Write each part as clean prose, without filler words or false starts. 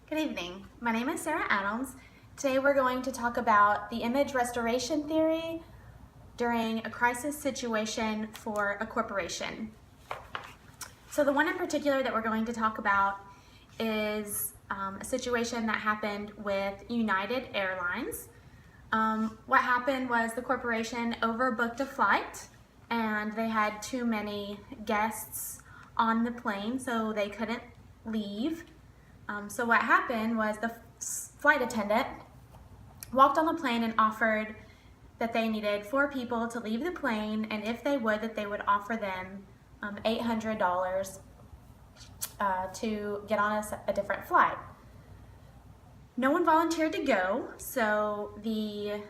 Good evening. My name is Sarah Adams. Today we're going to talk about the image restoration theory during a crisis situation for a corporation. So the one in particular that we're going to talk about is a situation that happened with United Airlines. What happened was the corporation overbooked a flight and they had too many guests on the plane, so they couldn't leave. So what happened was the flight attendant walked on the plane and offered that they needed 4 people to leave the plane, and if they would, that they would offer them $800 to get on a different flight. No one volunteered to go, so the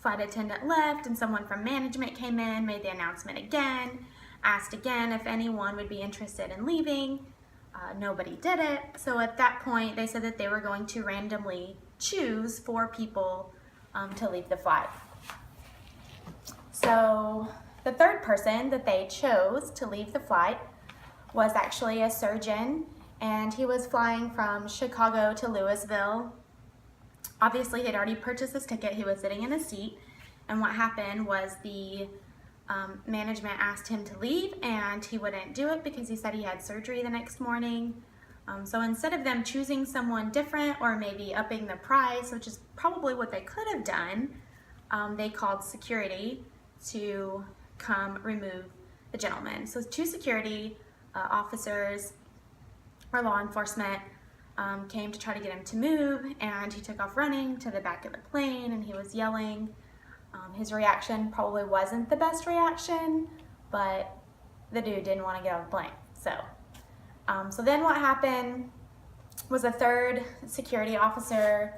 flight attendant left and someone from management came in, made the announcement again, asked again if anyone would be interested in leaving. Nobody did it, so at that point they said that they were going to randomly choose 4 people to leave the flight. So the third person that they chose to leave the flight was actually a surgeon, and he was flying from Chicago to Louisville. Obviously he had already purchased this ticket, he was sitting in a seat, and what happened was the management asked him to leave and he wouldn't do it because he said he had surgery the next morning. So instead of them choosing someone different or maybe upping the price, which is probably what they could have done, they called security to come remove the gentleman. So 2 security officers or law enforcement came to try to get him to move, and he took off running to the back of the plane and he was yelling. His reaction probably wasn't the best reaction, but the dude didn't want to get on the plane. So then what happened was a third security officer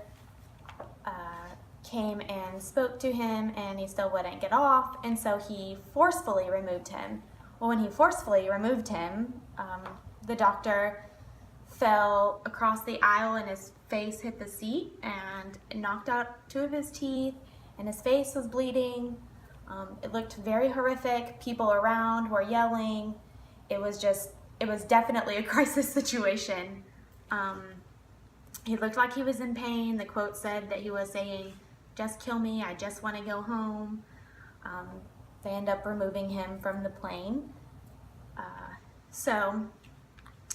came and spoke to him, and he still wouldn't get off, and so he forcefully removed him. Well, when he forcefully removed him, the doctor fell across the aisle and his face hit the seat and knocked out 2 of his teeth, and his face was bleeding. It looked very horrific. People around were yelling. It was definitely a crisis situation. He looked like he was in pain. The quote said that he was saying, "Just kill me, I just want to go home." They end up removing him from the plane. So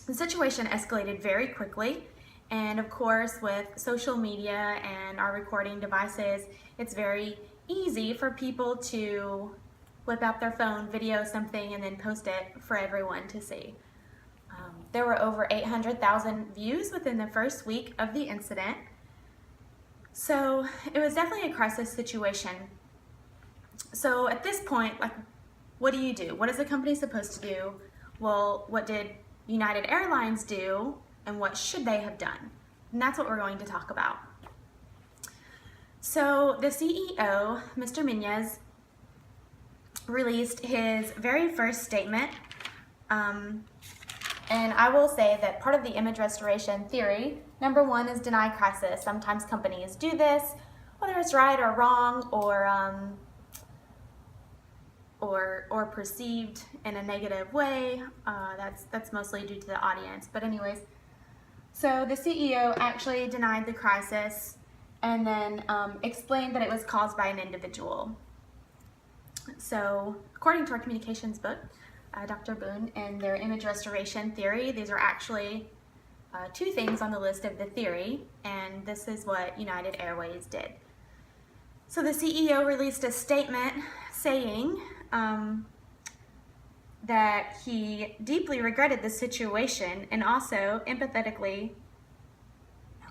the situation escalated very quickly. And of course, with social media and our recording devices, it's very easy for people to whip out their phone, video something, and then post it for everyone to see. There were over 800,000 views within the first week of the incident. So it was definitely a crisis situation. So at this point, what do? What is a company supposed to do? Well, what did United Airlines do? And what should they have done? And that's what we're going to talk about. So the CEO, Mr. Menez, released his very first statement. And I will say that part of the image restoration theory, number 1 is deny crisis. Sometimes companies do this, whether it's right or wrong, or perceived in a negative way. That's mostly due to the audience. But anyways, so the CEO actually denied the crisis and then explained that it was caused by an individual. So according to our communications book, Dr. Boone and their image restoration theory, these are actually 2 things on the list of the theory, and this is what United Airways did. So the CEO released a statement saying that he deeply regretted the situation and also empathetically, no,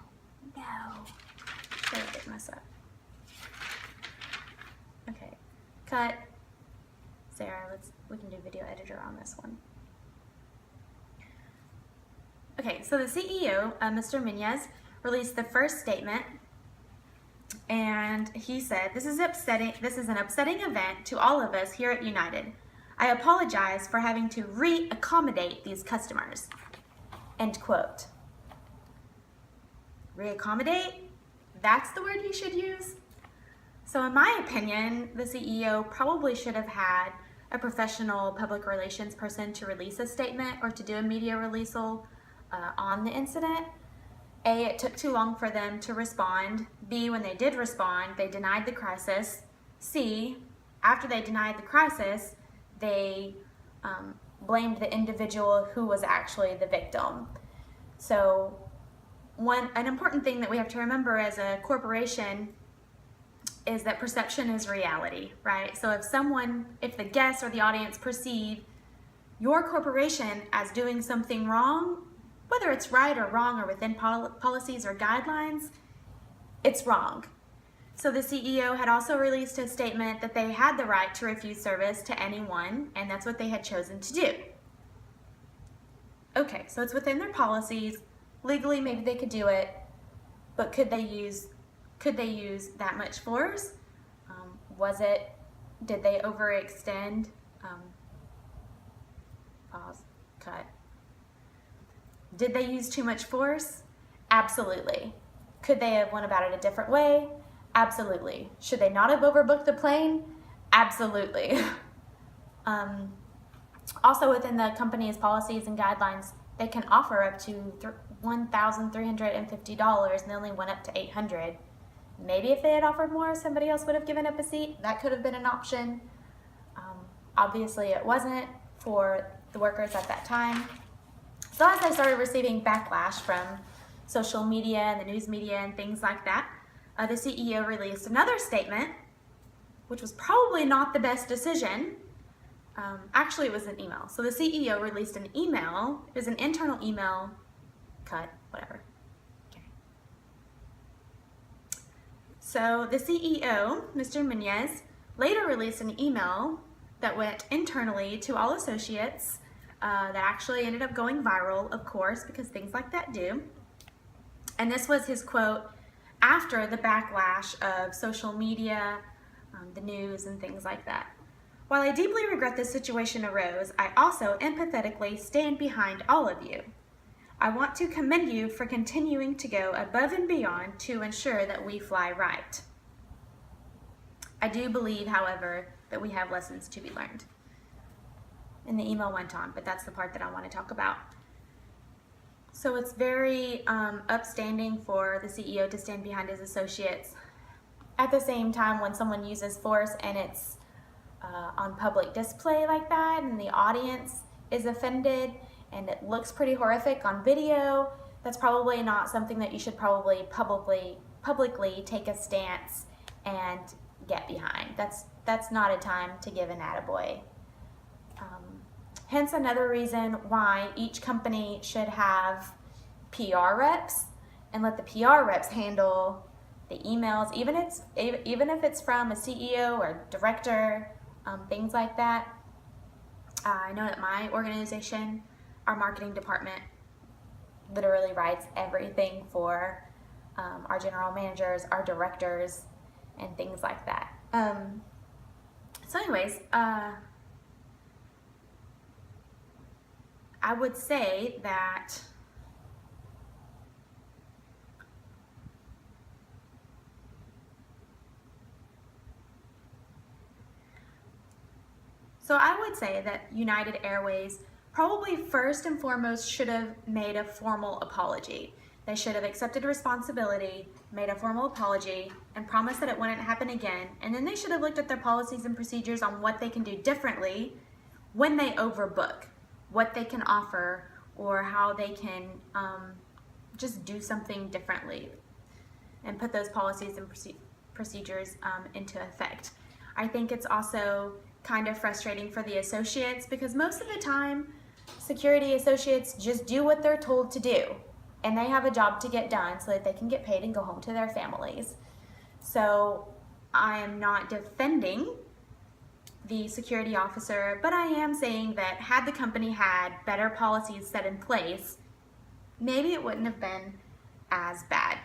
Sarah didn't mess up. Okay, cut. Sarah, we can do video editor on this one. Okay, so the CEO, Mr. Menez, released the first statement, and he said, this is an upsetting event to all of us here at United. I apologize for having to re-accommodate these customers. End quote. Re-accommodate? That's the word you should use? So in my opinion, the CEO probably should have had a professional public relations person to release a statement or to do a media release on the incident. A, it took too long for them to respond. B, when they did respond, they denied the crisis. C, after they denied the crisis, they blamed the individual who was actually the victim. So an important thing that we have to remember as a corporation is that perception is reality, right? So if the guests or the audience perceive your corporation as doing something wrong, whether it's right or wrong or within policies or guidelines, it's wrong. So the CEO had also released a statement that they had the right to refuse service to anyone, and that's what they had chosen to do. Okay, so it's within their policies. Legally, maybe they could do it, but could they use that much force? Did they overextend? Pause, cut. Did they use too much force? Absolutely. Could they have went about it a different way? Absolutely. Should they not have overbooked the plane? Absolutely. Also within the company's policies and guidelines, they can offer up to $1,350 and they only went up to $800. Maybe if they had offered more, somebody else would have given up a seat. That could have been an option. Obviously it wasn't for the workers at that time. So as I started receiving backlash from social media and the news media and things like that, the CEO released another statement, which was probably not the best decision. Actually, it was an email. So the CEO released an email. It was an internal email. Cut, whatever. Okay. So the CEO, Mr. Menez, later released an email that went internally to all associates that actually ended up going viral, of course, because things like that do. And this was his quote after the backlash of social media, the news, and things like that. While I deeply regret this situation arose, I also empathetically stand behind all of you. I want to commend you for continuing to go above and beyond to ensure that we fly right. I do believe, however, that we have lessons to be learned. And the email went on, but that's the part that I want to talk about. So it's very upstanding for the CEO to stand behind his associates. At the same time, when someone uses force and it's on public display like that and the audience is offended and it looks pretty horrific on video, that's probably not something that you should probably publicly take a stance and get behind. That's not a time to give an attaboy. Hence another reason why each company should have PR reps and let the PR reps handle the emails, even if it's from a CEO or director, things like that. I know that my organization, our marketing department, literally writes everything for our general managers, our directors, and things like that. So anyways, I would say that United Airways probably first and foremost should have made a formal apology. They should have accepted responsibility, made a formal apology, and promised that it wouldn't happen again. And then they should have looked at their policies and procedures on what they can do differently when they overbook, what they can offer, or how they can just do something differently and put those policies and procedures into effect. I think it's also kind of frustrating for the associates because most of the time security associates just do what they're told to do and they have a job to get done so that they can get paid and go home to their families. So I am not defending the security officer, but I am saying that had the company had better policies set in place, maybe it wouldn't have been as bad.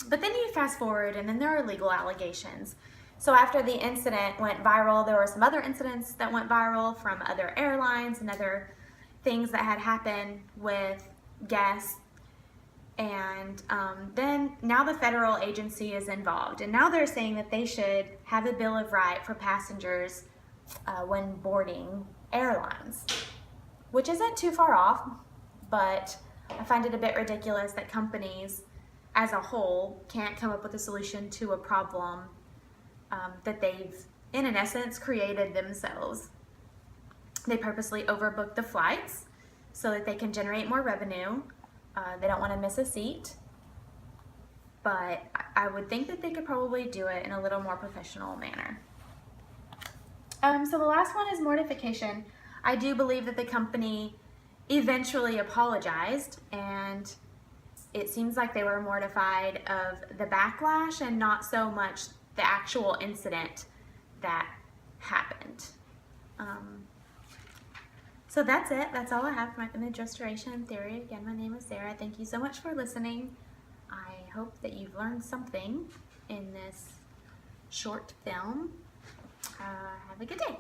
But then you fast forward and then there are legal allegations. So after the incident went viral, there were some other incidents that went viral from other airlines and other things that had happened with guests. And then now the federal agency is involved. And now they're saying that they should have a Bill of Rights for passengers when boarding airlines, which isn't too far off, but I find it a bit ridiculous that companies as a whole can't come up with a solution to a problem that they've, in an essence, created themselves. They purposely overbook the flights so that they can generate more revenue. They don't want to miss a seat, but I would think that they could probably do it in a little more professional manner. So the last one is mortification. I do believe that the company eventually apologized, and it seems like they were mortified of the backlash and not so much the actual incident that happened. So that's it. That's all I have for my image restoration theory. Again, my name is Sarah. Thank you so much for listening. I hope that you've learned something in this short film. Have a good day.